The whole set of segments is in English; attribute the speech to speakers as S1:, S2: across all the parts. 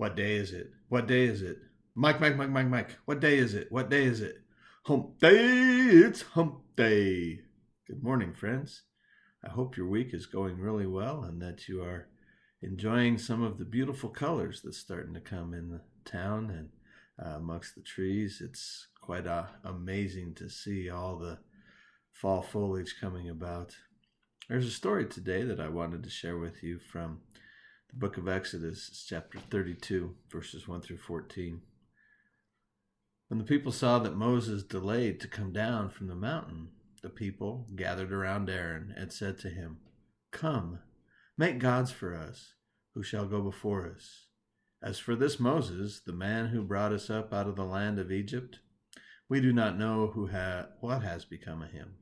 S1: What day is it? What day is it? Mike. What day is it? What day is it? Hump Day! It's Hump Day! Good morning, friends. I hope your week is going really well and that you are enjoying some of the beautiful colors that's starting to come in the town and amongst the trees. It's quite amazing to see all the fall foliage coming about. There's a story today that I wanted to share with you from the book of Exodus, chapter 32, verses 1 through 14. When the people saw that Moses delayed to come down from the mountain, the people gathered around Aaron and said to him, "Come, make gods for us, who shall go before us. As for this Moses, the man who brought us up out of the land of Egypt, we do not know what has become of him."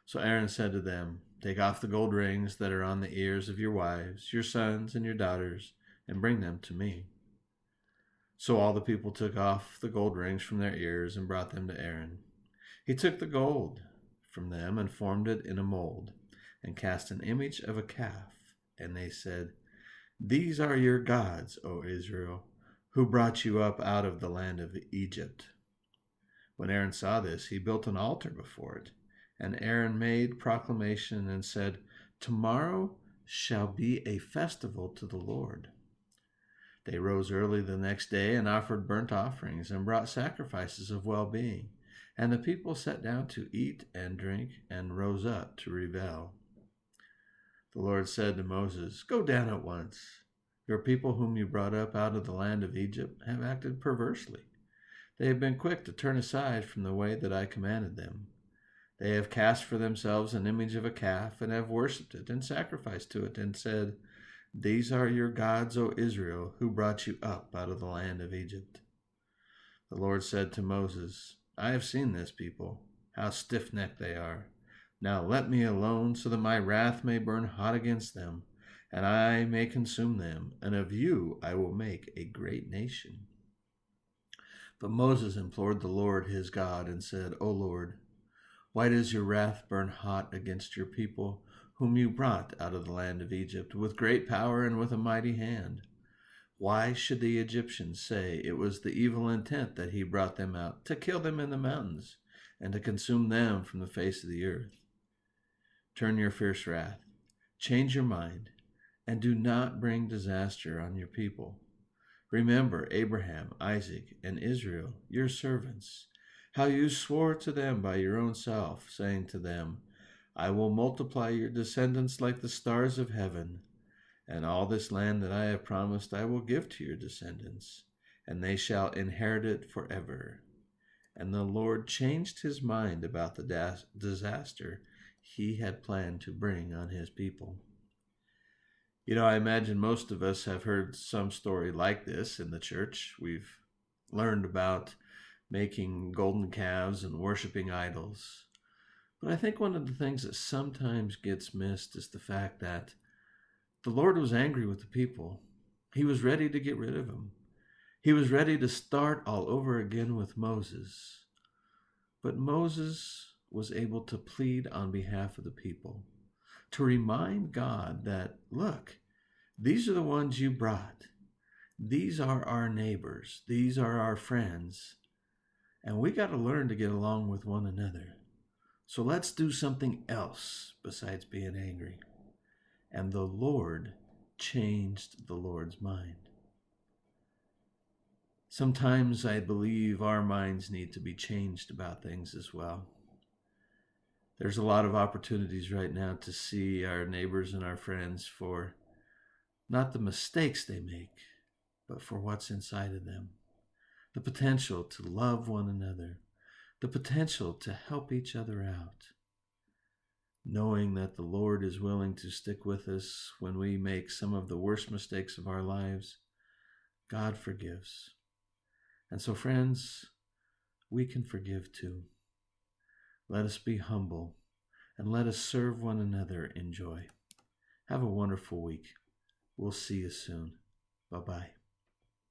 S1: So Aaron said to them, "Take off the gold rings that are on the ears of your wives, your sons, and your daughters, and bring them to me." So all the people took off the gold rings from their ears and brought them to Aaron. He took the gold from them and formed it in a mold, and cast an image of a calf. And they said, "These are your gods, O Israel, who brought you up out of the land of Egypt." When Aaron saw this, he built an altar before it. And Aaron made proclamation and said, "Tomorrow shall be a festival to the Lord." They rose early the next day and offered burnt offerings and brought sacrifices of well-being. And the people sat down to eat and drink and rose up to revel. The Lord said to Moses, "Go down at once. Your people whom you brought up out of the land of Egypt have acted perversely. They have been quick to turn aside from the way that I commanded them. They have cast for themselves an image of a calf and have worshipped it and sacrificed to it and said, 'These are your gods, O Israel, who brought you up out of the land of Egypt.'" The Lord said to Moses, "I have seen this people, how stiff-necked they are. Now let me alone so that my wrath may burn hot against them, and I may consume them, and of you I will make a great nation." But Moses implored the Lord his God and said, "O Lord, why does your wrath burn hot against your people, whom you brought out of the land of Egypt with great power and with a mighty hand? Why should the Egyptians say it was the evil intent that he brought them out, to kill them in the mountains, and to consume them from the face of the earth? Turn your fierce wrath, change your mind, and do not bring disaster on your people. Remember Abraham, Isaac, and Israel, your servants, how you swore to them by your own self, saying to them, 'I will multiply your descendants like the stars of heaven, and all this land that I have promised I will give to your descendants, and they shall inherit it forever.' And the Lord changed his mind about the disaster he had planned to bring on his people." I imagine most of us have heard some story like this in the church. We've learned about making golden calves and worshiping idols. But I think one of the things that sometimes gets missed is the fact that the Lord was angry with the people. He was ready to get rid of them. He was ready to start all over again with Moses. But Moses was able to plead on behalf of the people, to remind God that, look, these are the ones you brought. These are our neighbors. These are our friends. And we got to learn to get along with one another. So let's do something else besides being angry. And the Lord changed the Lord's mind. Sometimes I believe our minds need to be changed about things as well. There's a lot of opportunities right now to see our neighbors and our friends for not the mistakes they make, but for what's inside of them. The potential to love one another, the potential to help each other out. Knowing that the Lord is willing to stick with us when we make some of the worst mistakes of our lives, God forgives. And so, friends, we can forgive too. Let us be humble and let us serve one another in joy. Have a wonderful week. We'll see you soon. Bye-bye.